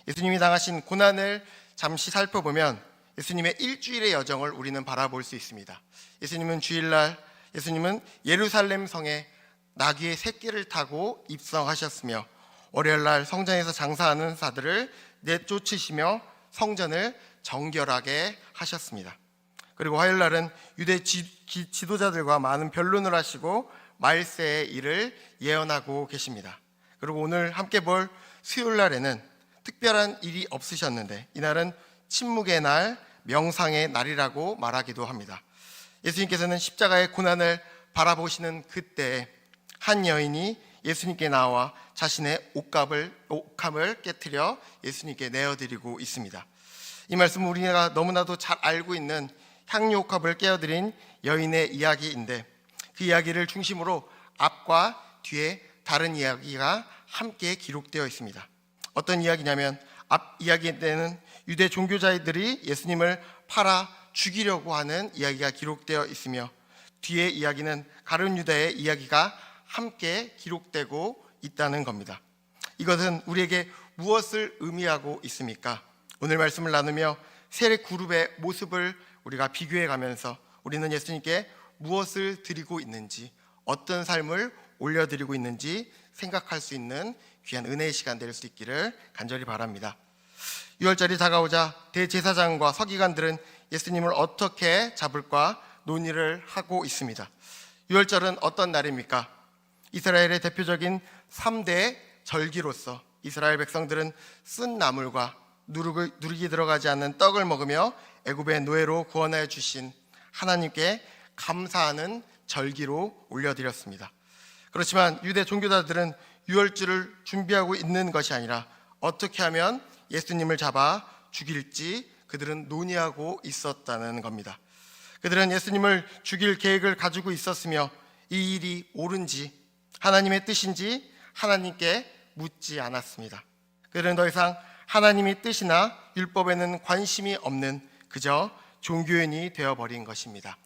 예수님이 당하신 고난을 잠시 살펴보면 예수님의 일주일의 여정을 우리는 바라볼 수 있습니다. 예수님은 주일날 예수님은 예루살렘 성에 나귀의 새끼를 타고 입성하셨으며 월요일날 성전에서 장사하는 자들을 내쫓으시며 성전을 정결하게 하셨습니다. 그리고 화요일날은 유대 지도자들과 많은 변론을 하시고 말세의 일을 예언하고 계십니다. 그리고 오늘 함께 볼 수요일날에는 특별한 일이 없으셨는데 이날은 침묵의 날, 명상의 날이라고 말하기도 합니다. 예수님께서는 십자가의 고난을 바라보시는 그때에 한 여인이 예수님께 나와 자신의 옷감을 깨트려 예수님께 내어드리고 있습니다. 이 말씀은 우리가 너무나도 잘 알고 있는 향유 옥합을 깨어드린 여인의 이야기인데 그 이야기를 중심으로 앞과 뒤에 다른 이야기가 함께 기록되어 있습니다. 어떤 이야기냐면 앞 이야기 때는 유대 종교자들이 예수님을 팔아 죽이려고 하는 이야기가 기록되어 있으며 뒤의 이야기는 가룟 유다의 이야기가 함께 기록되고 있다는 겁니다. 이것은 우리에게 무엇을 의미하고 있습니까? 오늘 말씀을 나누며 세 그룹의 모습을 우리가 비교해 가면서 우리는 예수님께 무엇을 드리고 있는지, 어떤 삶을 올려드리고 있는지 생각할 수 있는 귀한 은혜의 시간 될 수 있기를 간절히 바랍니다. 6월절이 다가오자 대제사장과 서기관들은 예수님을 어떻게 잡을까 논의를 하고 있습니다. 6월절은 어떤 날입니까? 이스라엘의 대표적인 3대 절기로서 이스라엘 백성들은 쓴 나물과 누룩이 들어가지 않는 떡을 먹으며 애굽의 노예로 구원하여 주신 하나님께 감사하는 절기로 올려드렸습니다. 그렇지만 유대 종교자들은 유월절을 준비하고 있는 것이 아니라 어떻게 하면 예수님을 잡아 죽일지 그들은 논의하고 있었다는 겁니다. 그들은 예수님을 죽일 계획을 가지고 있었으며 이 일이 옳은지 하나님의 뜻인지 하나님께 묻지 않았습니다. 그들은 더 이상 하나님의 뜻이나 율법에는 관심이 없는 그저 종교인이 되어버린 것입니다.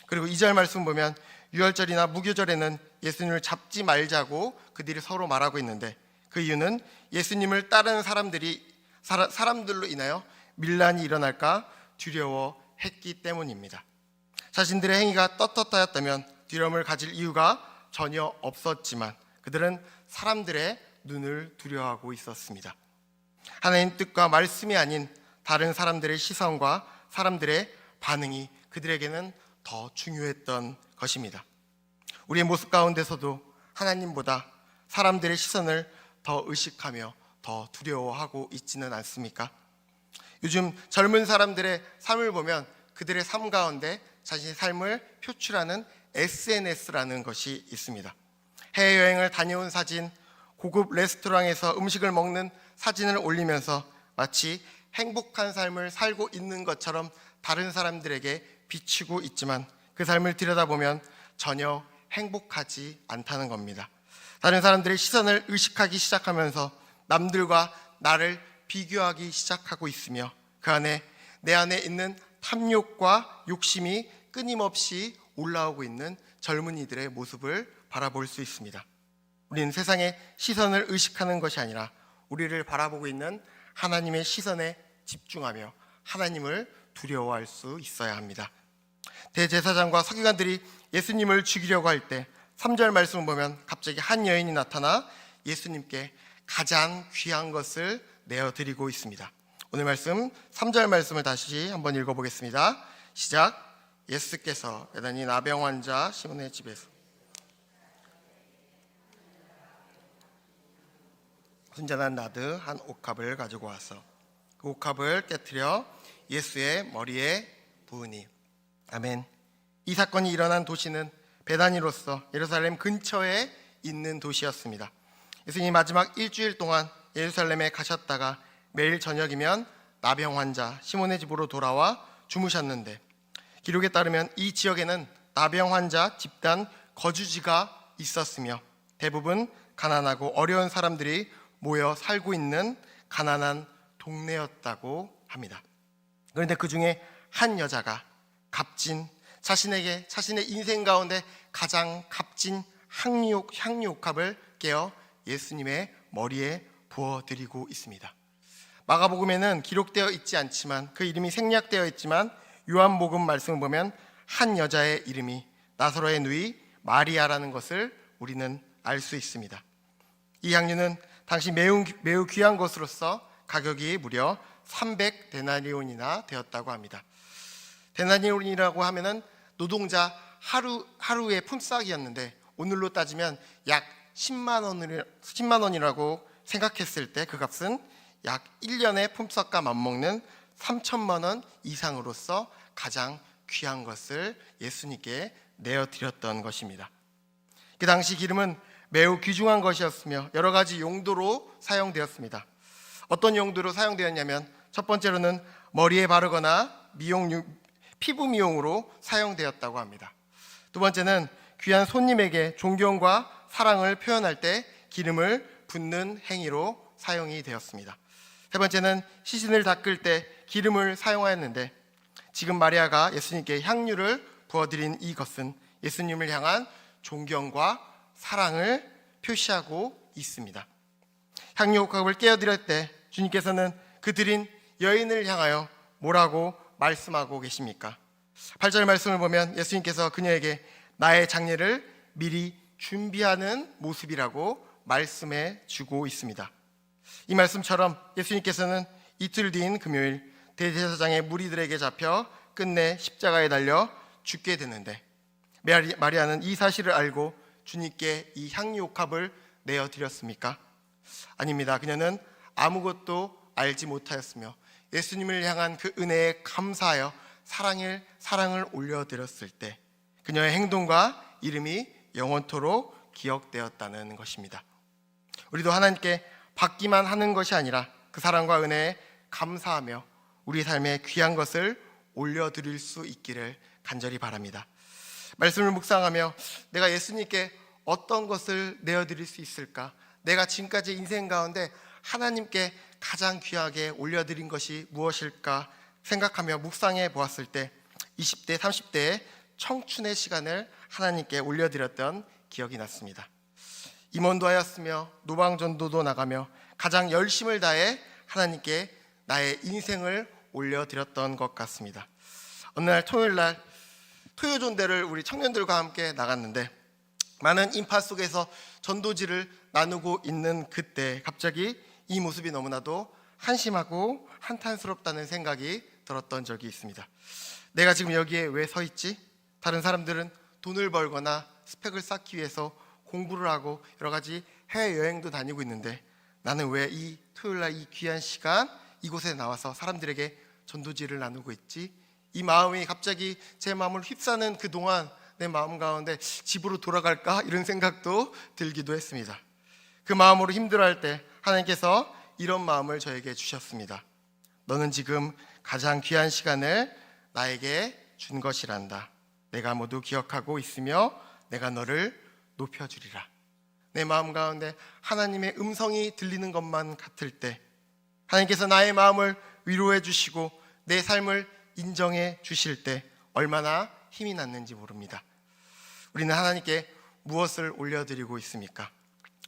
그리고 2절 말씀 보면 유월절이나 무교절에는 예수님을 잡지 말자고 그들이 서로 말하고 있는데 그 이유는 예수님을 따르는 사람들로 인하여 밀란이 일어날까 두려워했기 때문입니다. 자신들의 행위가 떳떳하였다면 두려움을 가질 이유가 전혀 없었지만 그들은 사람들의 눈을 두려워하고 있었습니다. 하나님 뜻과 말씀이 아닌 다른 사람들의 시선과 사람들의 반응이 그들에게는 더 중요했던 것입니다. 우리의 모습 가운데서도 하나님보다 사람들의 시선을 더 의식하며 더 두려워하고 있지는 않습니까? 요즘 젊은 사람들의 삶을 보면 그들의 삶 가운데 자신의 삶을 표출하는 SNS라는 것이 있습니다. 해외여행을 다녀온 사진, 고급 레스토랑에서 음식을 먹는 사진을 올리면서 마치 행복한 삶을 살고 있는 것처럼 다른 사람들에게 비추고 있지만 그 삶을 들여다보면 전혀 행복하지 않다는 겁니다. 다른 사람들의 시선을 의식하기 시작하면서 남들과 나를 비교하기 시작하고 있으며 그 안에 내 안에 있는 탐욕과 욕심이 끊임없이 올라오고 있는 젊은이들의 모습을 바라볼 수 있습니다. 우리는 세상의 시선을 의식하는 것이 아니라 우리를 바라보고 있는 하나님의 시선에 집중하며 하나님을 두려워할 수 있어야 합니다. 대제사장과 서기관들이 예수님을 죽이려고 할 때 3절 말씀을 보면 갑자기 한 여인이 나타나 예수님께 가장 귀한 것을 내어드리고 있습니다. 오늘 말씀 3절 말씀을 다시 한번 읽어보겠습니다. 시작. 예수께서 배단위 나병 환자 시몬의 집에서 순전한 나드 한 옥합을 가지고 와서 그 옥합을 깨트려 예수의 머리에 부으니. 아멘. 이 사건이 일어난 도시는 베다니로서 예루살렘 근처에 있는 도시였습니다. 예수님이 마지막 일주일 동안 예루살렘에 가셨다가 매일 저녁이면 나병 환자 시몬의 집으로 돌아와 주무셨는데 기록에 따르면 이 지역에는 나병 환자 집단 거주지가 있었으며 대부분 가난하고 어려운 사람들이 모여 살고 있는 가난한 동네였다고 합니다. 그런데 그 중에 한 여자가 자신의 인생 가운데 가장 값진 향유옥합을 깨어 예수님의 머리에 부어드리고 있습니다. 마가복음에는 기록되어 있지 않지만 그 이름이 생략되어 있지만 요한복음 말씀을 보면 한 여자의 이름이 나사로의 누이 마리아라는 것을 우리는 알 수 있습니다. 이 향유는 당시 매우 귀한 것으로서 가격이 무려 300데나리온이나 되었다고 합니다. 데나리온이라고 하면은 노동자 하루의 품삯이었는데 오늘로 따지면 약 10만 원이라고 생각했을 때 그 값은 약 1년의 품삯과 맞먹는 3천만 원 이상으로서 가장 귀한 것을 예수님께 내어드렸던 것입니다. 그 당시 기름은 매우 귀중한 것이었으며 여러 가지 용도로 사용되었습니다. 어떤 용도로 사용되었냐면 첫 번째로는 머리에 바르거나 피부 미용으로 사용되었다고 합니다. 두 번째는 귀한 손님에게 존경과 사랑을 표현할 때 기름을 붓는 행위로 사용이 되었습니다. 세 번째는 시신을 닦을 때 기름을 사용하였는데 지금 마리아가 예수님께 향유를 부어드린 이것은 예수님을 향한 존경과 사랑을 표시하고 있습니다. 향유옥합을 깨어드릴 때 주님께서는 그 드린 여인을 향하여 뭐라고 말씀하고 계십니까? 8절 말씀을 보면 예수님께서 그녀에게 나의 장례를 미리 준비하는 모습이라고 말씀해 주고 있습니다. 이 말씀처럼 예수님께서는 이틀 뒤인 금요일 대제사장의 무리들에게 잡혀 끝내 십자가에 달려 죽게 되는데 마리아는 이 사실을 알고 주님께 이 향유옥합을 내어드렸습니까? 아닙니다. 그녀는 아무것도 알지 못하였으며 예수님을 향한 그 은혜에 감사하여 사랑을 올려드렸을 때 그녀의 행동과 이름이 영원토록 기억되었다는 것입니다. 우리도 하나님께 받기만 하는 것이 아니라 그 사랑과 은혜에 감사하며 우리 삶에 귀한 것을 올려드릴 수 있기를 간절히 바랍니다. 말씀을 묵상하며 내가 예수님께 어떤 것을 내어드릴 수 있을까? 내가 지금까지 인생 가운데 하나님께 가장 귀하게 올려드린 것이 무엇일까 생각하며 묵상해 보았을 때 20대, 30대의 청춘의 시간을 하나님께 올려드렸던 기억이 났습니다. 임원도 하였으며 노방전도도 나가며 가장 열심을 다해 하나님께 나의 인생을 올려드렸던 것 같습니다. 어느 날 토요일 날 토요존대를 우리 청년들과 함께 나갔는데 많은 인파 속에서 전도지를 나누고 있는 그때 갑자기 이 모습이 너무나도 한심하고 한탄스럽다는 생각이 들었던 적이 있습니다. 내가 지금 여기에 왜 서 있지? 다른 사람들은 돈을 벌거나 스펙을 쌓기 위해서 공부를 하고 여러 가지 해외여행도 다니고 있는데 나는 왜 이 토요일날 이 귀한 시간 이곳에 나와서 사람들에게 전도지를 나누고 있지? 이 마음이 갑자기 제 마음을 휩싸는 그동안 내 마음 가운데 집으로 돌아갈까? 이런 생각도 들기도 했습니다. 그 마음으로 힘들어할 때 하나님께서 이런 마음을 저에게 주셨습니다. 너는 지금 가장 귀한 시간을 나에게 준 것이란다. 내가 모두 기억하고 있으며 내가 너를 높여주리라. 내 마음 가운데 하나님의 음성이 들리는 것만 같을 때 하나님께서 나의 마음을 위로해 주시고 내 삶을 인정해 주실 때 얼마나 힘이 났는지 모릅니다. 우리는 하나님께 무엇을 올려드리고 있습니까?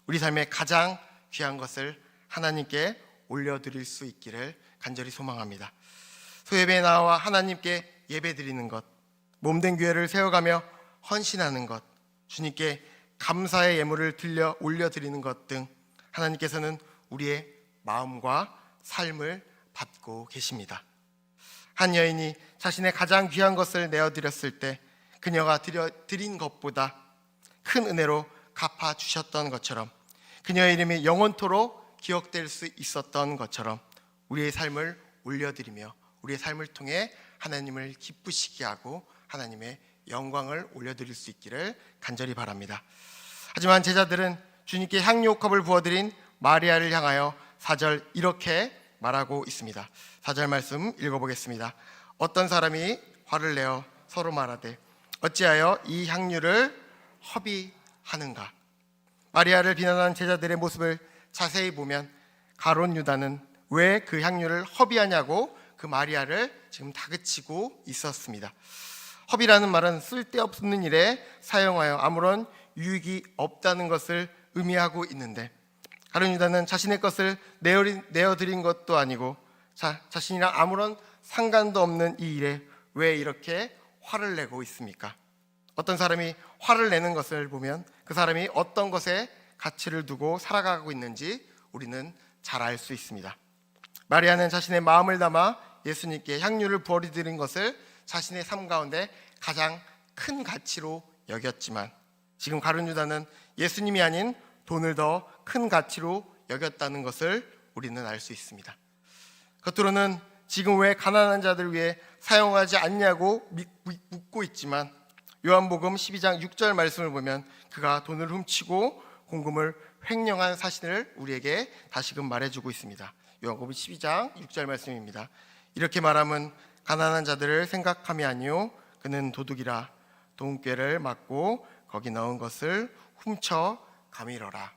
우리 삶의 가장 귀한 것을 하나님께 올려드릴 수 있기를 간절히 소망합니다. 소예배에 나와 하나님께 예배드리는 것, 몸된 교회를 세워가며 헌신하는 것, 주님께 감사의 예물을 들려 올려드리는 것 등 하나님께서는 우리의 마음과 삶을 받고 계십니다. 한 여인이 자신의 가장 귀한 것을 내어드렸을 때 그녀가 드린 것보다 큰 은혜로 갚아주셨던 것처럼 그녀의 이름이 영원토록 기억될 수 있었던 것처럼 우리의 삶을 올려드리며 우리의 삶을 통해 하나님을 기쁘시게 하고 하나님의 영광을 올려드릴 수 있기를 간절히 바랍니다. 하지만 제자들은 주님께 향유옥합을 부어드린 마리아를 향하여 4절 이렇게 말하고 있습니다. 4절 말씀 읽어보겠습니다. 어떤 사람이 화를 내어 서로 말하되 어찌하여 이 향유를 허비하는가? 마리아를 비난한 제자들의 모습을 자세히 보면 가룟 유다는 왜 그 향유를 허비하냐고 그 마리아를 지금 다그치고 있었습니다. 허비라는 말은 쓸데없는 일에 사용하여 아무런 유익이 없다는 것을 의미하고 있는데 가룟 유다는 자신의 것을 내어드린 것도 아니고 자신이랑 아무런 상관도 없는 이 일에 왜 이렇게 화를 내고 있습니까? 어떤 사람이 화를 내는 것을 보면 그 사람이 어떤 것에 가치를 두고 살아가고 있는지 우리는 잘 알 수 있습니다. 마리아는 자신의 마음을 담아 예수님께 향유를 부어드린 것을 자신의 삶 가운데 가장 큰 가치로 여겼지만, 지금 가룟 유다는 예수님이 아닌 돈을 더 큰 가치로 여겼다는 것을 우리는 알 수 있습니다. 겉으로는 지금 왜 가난한 자들 위해 사용하지 않냐고 묻고 있지만, 요한복음 12장 6절 말씀을 보면 그가 돈을 훔치고 공금을 횡령한 사실을 우리에게 다시금 말해주고 있습니다. 요한복음 12장 6절 말씀입니다. 이렇게 말함은 가난한 자들을 생각함이 아니요 그는 도둑이라 돈꾀를 맞고 거기 넣은 것을 훔쳐 가밀어라.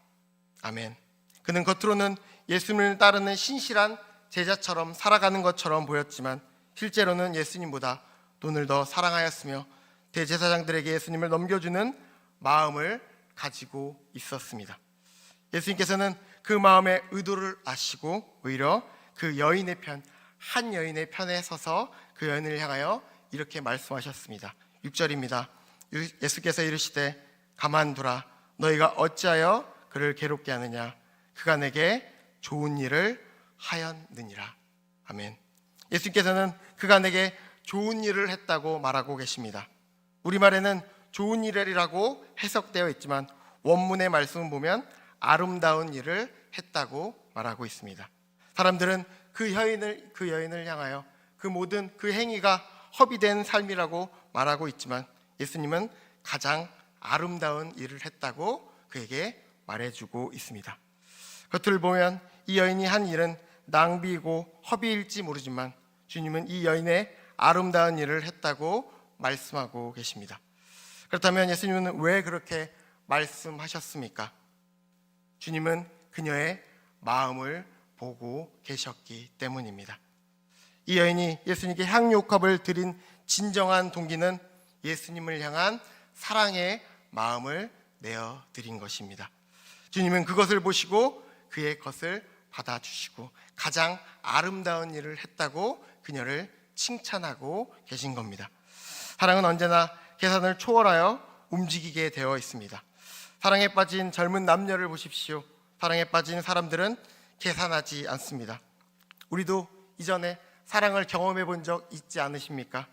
아멘. 그는 겉으로는 예수님을 따르는 신실한 제자처럼 살아가는 것처럼 보였지만 실제로는 예수님보다 돈을 더 사랑하였으며 대제사장들에게 예수님을 넘겨주는 마음을 가지고 있었습니다. 예수님께서는 그 마음의 의도를 아시고 오히려 그 여인의 편, 한 여인의 편에 서서 그 여인을 향하여 이렇게 말씀하셨습니다. 6절입니다. 예수께서 이르시되 가만두라. 너희가 어찌하여 그를 괴롭게 하느냐. 그가 내게 좋은 일을 하였느니라. 아멘. 예수님께서는 그가 내게 좋은 일을 했다고 말하고 계십니다. 우리말에는 좋은 일이라고 해석되어 있지만 원문의 말씀을 보면 아름다운 일을 했다고 말하고 있습니다. 사람들은 그 여인을 향하여 그 모든 그 행위가 허비된 삶이라고 말하고 있지만 예수님은 가장 아름다운 일을 했다고 그에게 말해주고 있습니다. 겉을 보면 이 여인이 한 일은 낭비이고 허비일지 모르지만 주님은 이 여인의 아름다운 일을 했다고 말씀하고 계십니다. 그렇다면 예수님은 왜 그렇게 말씀하셨습니까? 주님은 그녀의 마음을 보고 계셨기 때문입니다. 이 여인이 예수님께 향유옥합을 드린 진정한 동기는 예수님을 향한 사랑의 마음을 내어드린 것입니다. 주님은 그것을 보시고 그의 것을 받아주시고 가장 아름다운 일을 했다고 그녀를 칭찬하고 계신 겁니다. 사랑은 언제나 계산을 초월하여 움직이게 되어 있습니다. 사랑에 빠진 젊은 남녀를 보십시오. 사랑에 빠진 사람들은 계산하지 않습니다. 우리도 이전에 사랑을 경험해 본 적 있지 않으십니까?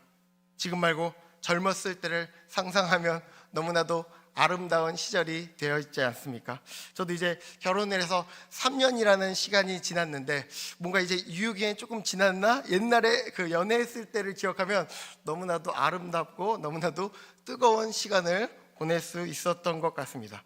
지금 말고 젊었을 때를 상상하면 너무나도 아름다운 시절이 되어 있지 않습니까? 저도 이제 결혼을 해서 3년이라는 시간이 지났는데 뭔가 이제 유효기간이 조금 지났나? 옛날에 그 연애했을 때를 기억하면 너무나도 아름답고 너무나도 뜨거운 시간을 보낼 수 있었던 것 같습니다.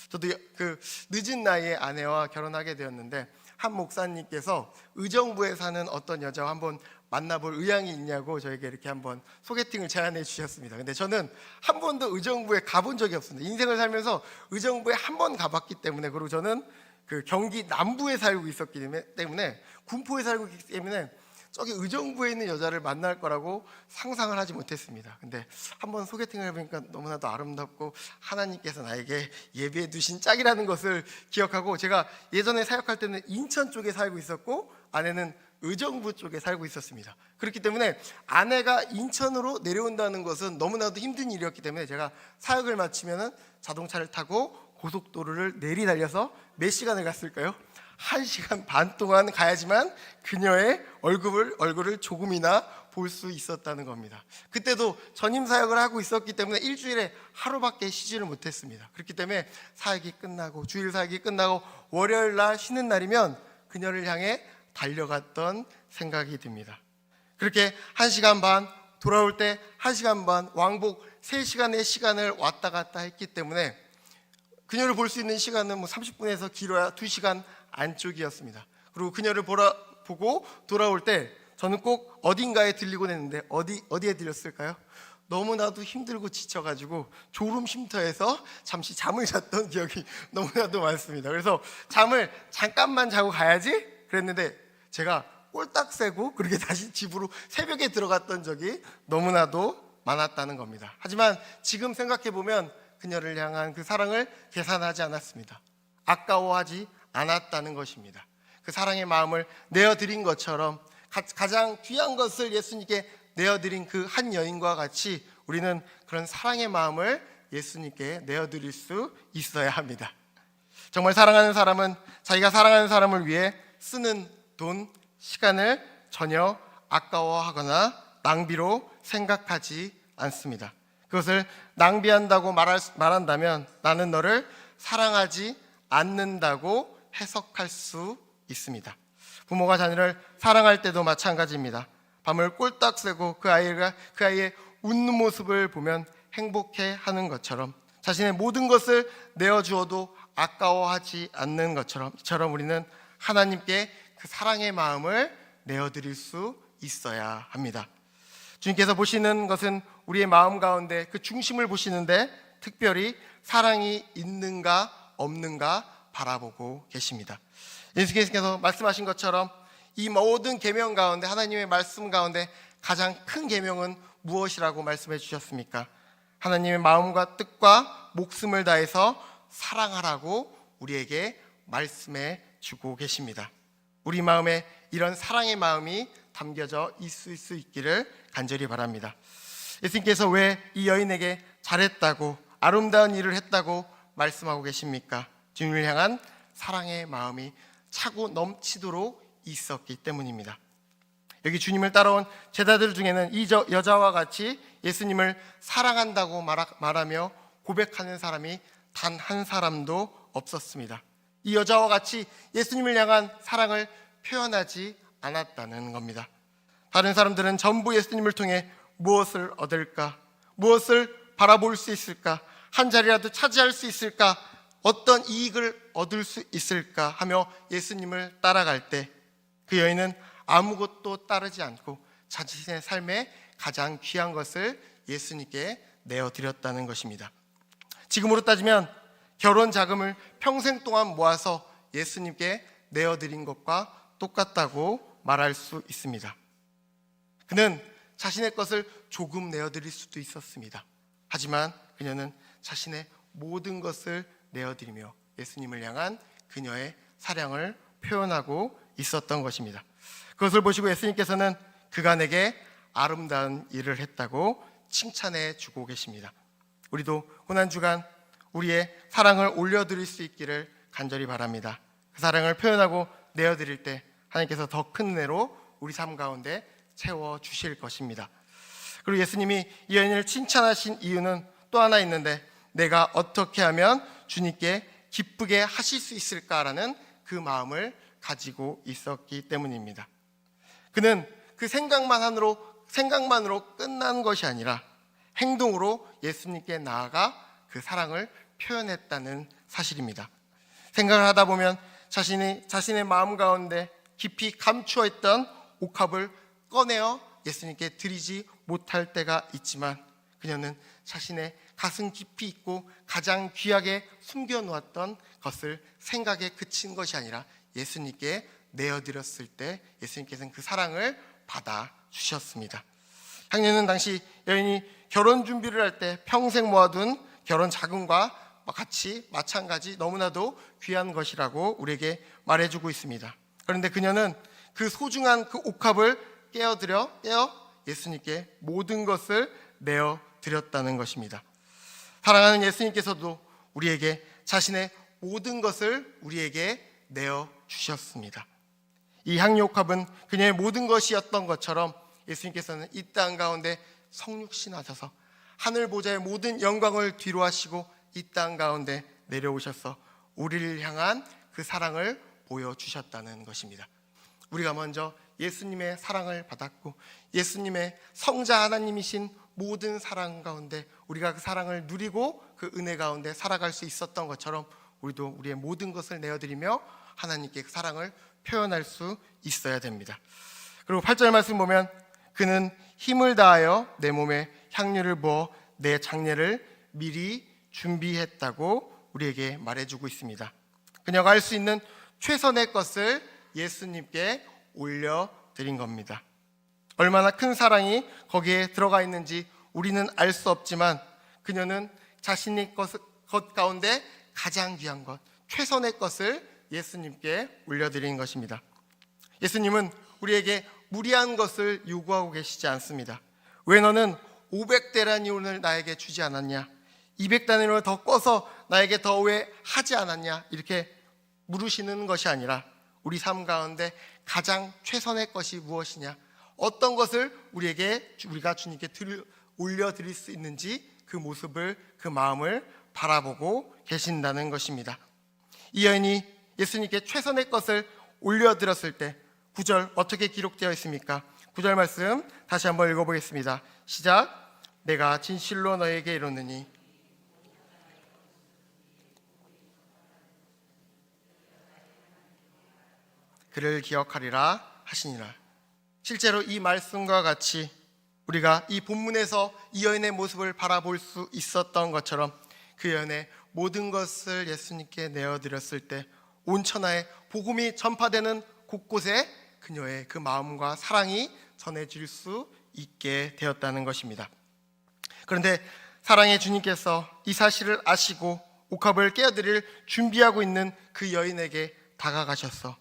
저도 그 늦은 나이에 아내와 결혼하게 되었는데 한 목사님께서 의정부에 사는 어떤 여자와 한번 만나볼 의향이 있냐고 저에게 이렇게 한번 소개팅을 제안해 주셨습니다. 근데 저는 한 번도 의정부에 가본 적이 없습니다. 인생을 살면서 의정부에 한 번 가봤기 때문에, 그리고 저는 그 경기 남부에 살고 있었기 때문에 군포에 살고 있기 때문에 저기 의정부에 있는 여자를 만날 거라고 상상을 하지 못했습니다. 근데 한번 소개팅을 해보니까 너무나도 아름답고 하나님께서 나에게 예비해 두신 짝이라는 것을 기억하고, 제가 예전에 사역할 때는 인천 쪽에 살고 있었고 아내는 의정부 쪽에 살고 있었습니다. 그렇기 때문에 아내가 인천으로 내려온다는 것은 너무나도 힘든 일이었기 때문에 제가 사역을 마치면 자동차를 타고 고속도로를 내리달려서 몇 시간을 갔을까요? 1시간 반 동안 가야지만 그녀의 얼굴을 조금이나 볼 수 있었다는 겁니다. 그때도 전임 사역을 하고 있었기 때문에 일주일에 하루밖에 쉬지를 못했습니다. 그렇기 때문에 사역이 끝나고 주일 사역이 끝나고 월요일 날 쉬는 날이면 그녀를 향해 달려갔던 생각이 듭니다. 그렇게 1시간 반, 돌아올 때 1시간 반, 왕복 3시간의 시간을 왔다 갔다 했기 때문에 그녀를 볼 수 있는 시간은 30분에서 길어야 2시간 안쪽이었습니다. 그리고 그녀를 보고 돌아올 때 저는 꼭 어딘가에 들리곤 했는데 어디에 들렸을까요? 너무나도 힘들고 지쳐가지고 졸음 쉼터에서 잠시 잠을 잤던 기억이 너무나도 많습니다. 그래서 잠을 잠깐만 자고 가야지 그랬는데 제가 꼴딱 새고 그렇게 다시 집으로 새벽에 들어갔던 적이 너무나도 많았다는 겁니다. 하지만 지금 생각해보면 그녀를 향한 그 사랑을 계산하지 않았습니다. 아까워하지 않았다는 것입니다. 그 사랑의 마음을 내어드린 것처럼 가장 귀한 것을 예수님께 내어드린 그 한 여인과 같이 우리는 그런 사랑의 마음을 예수님께 내어드릴 수 있어야 합니다. 정말 사랑하는 사람은 자기가 사랑하는 사람을 위해 쓰는 돈, 시간을 전혀 아까워하거나 낭비로 생각하지 않습니다. 그것을 낭비한다고 말한다면 나는 너를 사랑하지 않는다고 해석할 수 있습니다. 부모가 자녀를 사랑할 때도 마찬가지입니다. 밤을 꼴딱 새고 그 아이의 웃는 모습을 보면 행복해하는 것처럼 자신의 모든 것을 내어주어도 아까워하지 않는 것처럼 우리는 하나님께 그 사랑의 마음을 내어드릴 수 있어야 합니다. 주님께서 보시는 것은 우리의 마음 가운데 그 중심을 보시는데 특별히 사랑이 있는가 없는가 바라보고 계십니다. 예수께서 말씀하신 것처럼 이 모든 계명 가운데 하나님의 말씀 가운데 가장 큰 계명은 무엇이라고 말씀해 주셨습니까? 하나님의 마음과 뜻과 목숨을 다해서 사랑하라고 우리에게 말씀해 주고 계십니다. 우리 마음에 이런 사랑의 마음이 담겨져 있을 수 있기를 간절히 바랍니다. 예수님께서 왜 이 여인에게 잘했다고 아름다운 일을 했다고 말씀하고 계십니까? 주님을 향한 사랑의 마음이 차고 넘치도록 있었기 때문입니다. 여기 주님을 따라온 제자들 중에는 이 여자와 같이 예수님을 사랑한다고 말하며 고백하는 사람이 단 한 사람도 없었습니다. 이 여자와 같이 예수님을 향한 사랑을 표현하지 않았다는 겁니다. 다른 사람들은 전부 예수님을 통해 무엇을 얻을까? 무엇을 바라볼 수 있을까? 한 자리라도 차지할 수 있을까? 어떤 이익을 얻을 수 있을까? 하며 예수님을 따라갈 때 그 여인은 아무것도 따르지 않고 자신의 삶에 가장 귀한 것을 예수님께 내어드렸다는 것입니다. 지금으로 따지면 결혼 자금을 평생 동안 모아서 예수님께 내어드린 것과 똑같다고 말할 수 있습니다. 그는 자신의 것을 조금 내어드릴 수도 있었습니다. 하지만 그녀는 자신의 모든 것을 내어드리며 예수님을 향한 그녀의 사랑을 표현하고 있었던 것입니다. 그것을 보시고 예수님께서는 그가 내게 아름다운 일을 했다고 칭찬해 주고 계십니다. 우리도 고난주간 우리의 사랑을 올려드릴 수 있기를 간절히 바랍니다. 그 사랑을 표현하고 내어드릴 때 하나님께서 더 큰 은혜로 우리 삶 가운데 채워주실 것입니다. 그리고 예수님이 이 여인을 칭찬하신 이유는 또 하나 있는데 내가 어떻게 하면 주님께 기쁘게 하실 수 있을까라는 그 마음을 가지고 있었기 때문입니다. 그는 그 생각만으로 끝난 것이 아니라 행동으로 예수님께 나아가 그 사랑을 표현했다는 사실입니다. 생각을 하다 보면 자신의 마음 가운데 깊이 감추어 있던 옥합을 꺼내어 예수님께 드리지 못할 때가 있지만 그녀는 자신의 가슴 깊이 있고 가장 귀하게 숨겨놓았던 것을 생각에 그친 것이 아니라 예수님께 내어드렸을 때 예수님께서는 그 사랑을 받아주셨습니다. 향유는 당시 여인이 결혼 준비를 할 때 평생 모아둔 결혼 자금과 같이 마찬가지 너무나도 귀한 것이라고 우리에게 말해주고 있습니다. 그런데 그녀는 그 소중한 그 옥합을 깨어 예수님께 모든 것을 내어드렸다는 것입니다. 사랑하는 예수님께서도 우리에게 자신의 모든 것을 우리에게 내어주셨습니다. 이 향유옥합은 그녀의 모든 것이었던 것처럼 예수님께서는 이 땅 가운데 성육신하셔서 하늘 보좌의 모든 영광을 뒤로 하시고 이 땅 가운데 내려오셔서 우리를 향한 그 사랑을 보여주셨다는 것입니다. 우리가 먼저 예수님의 사랑을 받았고 예수님의 성자 하나님이신 모든 사랑 가운데 우리가 그 사랑을 누리고 그 은혜 가운데 살아갈 수 있었던 것처럼 우리도 우리의 모든 것을 내어드리며 하나님께 그 사랑을 표현할 수 있어야 됩니다. 그리고 8절 말씀 보면 그는 힘을 다하여 내 몸에 향유를 부어 내 장례를 미리 준비했다고 우리에게 말해주고 있습니다. 그녀가 할 수 있는 최선의 것을 예수님께 올려드린 겁니다. 얼마나 큰 사랑이 거기에 들어가 있는지 우리는 알 수 없지만 그녀는 자신의 것 가운데 가장 귀한 것, 최선의 것을 예수님께 올려드린 것입니다. 예수님은 우리에게 무리한 것을 요구하고 계시지 않습니다. 왜 너는 500데나리온을 나에게 주지 않았냐? 200데나리온을 더 꿔서 나에게 더 왜 하지 않았냐? 이렇게 물으시는 것이 아니라 우리 삶 가운데 가장 최선의 것이 무엇이냐? 어떤 것을 우리가 주님께 올려드릴 수 있는지 그 모습을, 그 마음을 바라보고 계신다는 것입니다. 이 여인이 예수님께 최선의 것을 올려드렸을 때 9절 어떻게 기록되어 있습니까? 9절 말씀 다시 한번 읽어보겠습니다. 시작. 내가 진실로 너에게 이르노니 그를 기억하리라 하시니라. 실제로 이 말씀과 같이 우리가 이 본문에서 이 여인의 모습을 바라볼 수 있었던 것처럼 그 여인의 모든 것을 예수님께 내어드렸을 때 온 천하에 복음이 전파되는 곳곳에 그녀의 그 마음과 사랑이 전해질 수 있게 되었다는 것입니다. 그런데 사랑의 주님께서 이 사실을 아시고 옥합을 깨어드릴 준비하고 있는 그 여인에게 다가가셔서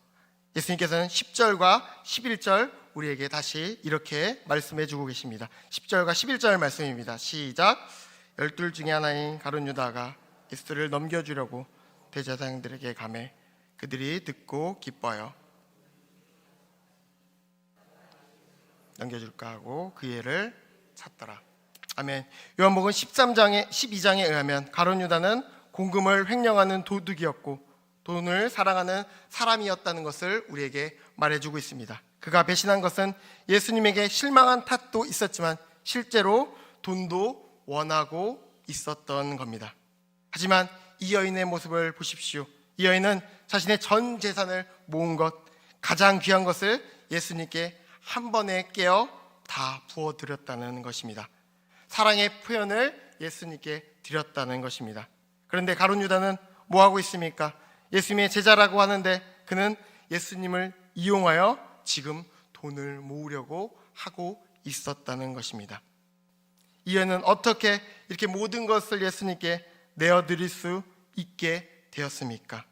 예수님께서는 10절과 11절 우리에게 다시 이렇게 말씀해 주고 계십니다. 10절과 11절 말씀입니다. 시작. 12 중에 하나인 가룟 유다가 예수를 넘겨주려고 대제사장들에게 가매 그들이 듣고 기뻐하여 넘겨줄까 하고 그 애를 찾더라. 아멘. 요한복음 12장에 의하면 가룟 유다는 공금을 횡령하는 도둑이었고 돈을 사랑하는 사람이었다는 것을 우리에게 말해주고 있습니다. 그가 배신한 것은 예수님에게 실망한 탓도 있었지만 실제로 돈도 원하고 있었던 겁니다. 하지만 이 여인의 모습을 보십시오. 이 여인은 자신의 전 재산을 모은 것, 가장 귀한 것을 예수님께 한 번에 깨어 다 부어드렸다는 것입니다. 사랑의 표현을 예수님께 드렸다는 것입니다. 그런데 가룟 유다는 뭐하고 있습니까? 예수님의 제자라고 하는데 그는 예수님을 이용하여 지금 돈을 모으려고 하고 있었다는 것입니다. 이 여인은 어떻게 이렇게 모든 것을 예수님께 내어드릴 수 있게 되었습니까?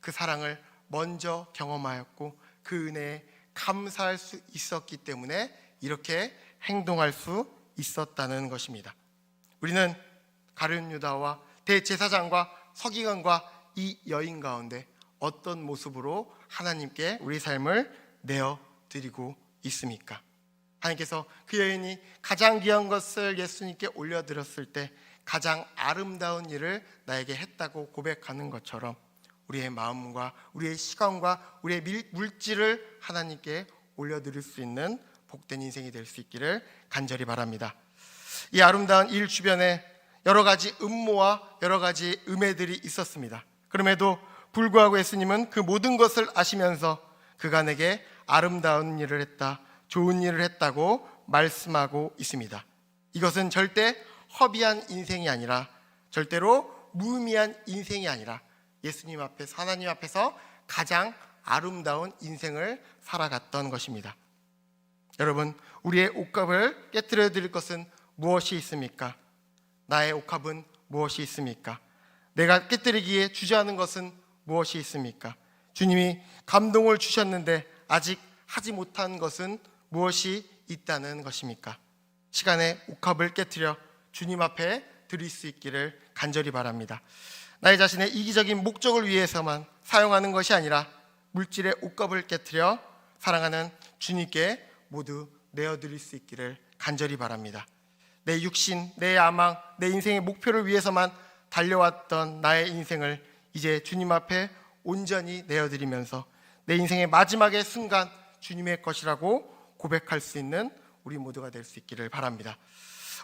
그 사랑을 먼저 경험하였고 그 은혜에 감사할 수 있었기 때문에 이렇게 행동할 수 있었다는 것입니다. 우리는 가룟 유다와 대제사장과 서기관과 이 여인 가운데 어떤 모습으로 하나님께 우리 삶을 내어드리고 있습니까? 하나님께서 그 여인이 가장 귀한 것을 예수님께 올려드렸을 때 가장 아름다운 일을 나에게 했다고 고백하는 것처럼 우리의 마음과 우리의 시간과 우리의 물질을 하나님께 올려드릴 수 있는 복된 인생이 될 수 있기를 간절히 바랍니다. 이 아름다운 일 주변에 여러 가지 음모와 여러 가지 음해들이 있었습니다. 그럼에도 불구하고 예수님은 그 모든 것을 아시면서 그가 내게 아름다운 일을 했다, 좋은 일을 했다고 말씀하고 있습니다. 이것은 절대 허비한 인생이 아니라 절대로 무의미한 인생이 아니라 예수님 앞에서, 하나님 앞에서 가장 아름다운 인생을 살아갔던 것입니다. 여러분, 우리의 옥합을 깨뜨려 드릴 것은 무엇이 있습니까? 나의 옥합은 무엇이 있습니까? 내가 깨뜨리기에 주저하는 것은 무엇이 있습니까? 주님이 감동을 주셨는데 아직 하지 못한 것은 무엇이 있다는 것입니까? 시간의 옥합을 깨뜨려 주님 앞에 드릴 수 있기를 간절히 바랍니다. 나의 자신의 이기적인 목적을 위해서만 사용하는 것이 아니라 물질의 옥합을 깨뜨려 사랑하는 주님께 모두 내어드릴 수 있기를 간절히 바랍니다. 내 육신, 내 야망, 내 인생의 목표를 위해서만 달려왔던 나의 인생을 이제 주님 앞에 온전히 내어드리면서 내 인생의 마지막의 순간 주님의 것이라고 고백할 수 있는 우리 모두가 될 수 있기를 바랍니다.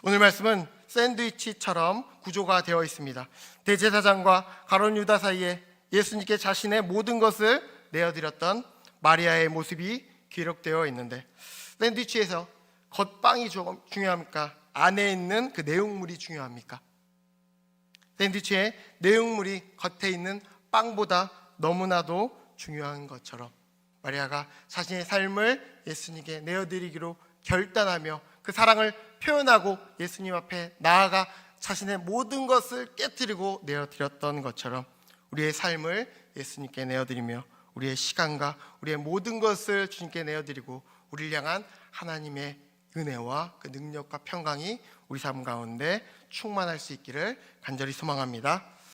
오늘 말씀은 샌드위치처럼 구조가 되어 있습니다. 대제사장과 가룟 유다 사이에 예수님께 자신의 모든 것을 내어드렸던 마리아의 모습이 기록되어 있는데 샌드위치에서 겉빵이 중요합니까? 안에 있는 그 내용물이 중요합니까? 샌드위치의 내용물이 겉에 있는 빵보다 너무나도 중요한 것처럼 마리아가 자신의 삶을 예수님께 내어드리기로 결단하며 그 사랑을 표현하고 예수님 앞에 나아가 자신의 모든 것을 깨뜨리고 내어드렸던 것처럼 우리의 삶을 예수님께 내어드리며 우리의 시간과 우리의 모든 것을 주님께 내어드리고 우리를 향한 하나님의 은혜와 그 능력과 평강이 우리 삶 가운데 충만할 수 있기를 간절히 소망합니다.